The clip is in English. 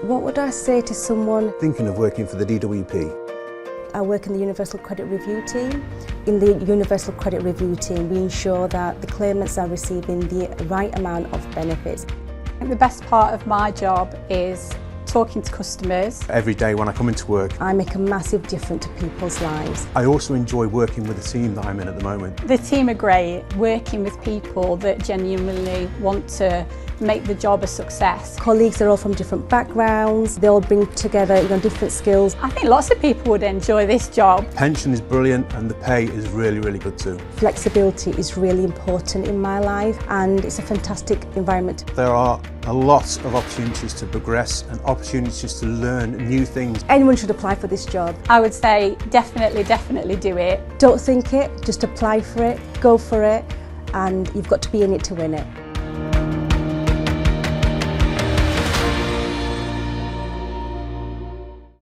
What would I say to someone thinking of working for the DWP? I work in the Universal Credit Review team. In the Universal Credit Review team, we ensure that the claimants are receiving the right amount of benefits. The best part of my job is talking to customers. Every day when I come into work, I make a massive difference to people's lives. I also enjoy working with the team that I'm in at the moment. The team are great, working with people that genuinely want to make the job a success. Colleagues are all from different backgrounds, they all bring together different skills. I think lots of people would enjoy this job. Pension is brilliant and the pay is really, really good too. Flexibility is really important in my life and it's a fantastic environment. There are a lot of opportunities to progress and opportunities to learn new things. Anyone should apply for this job. I would say definitely do it. Don't think it, just apply for it, go for it, and you've got to be in it to win it.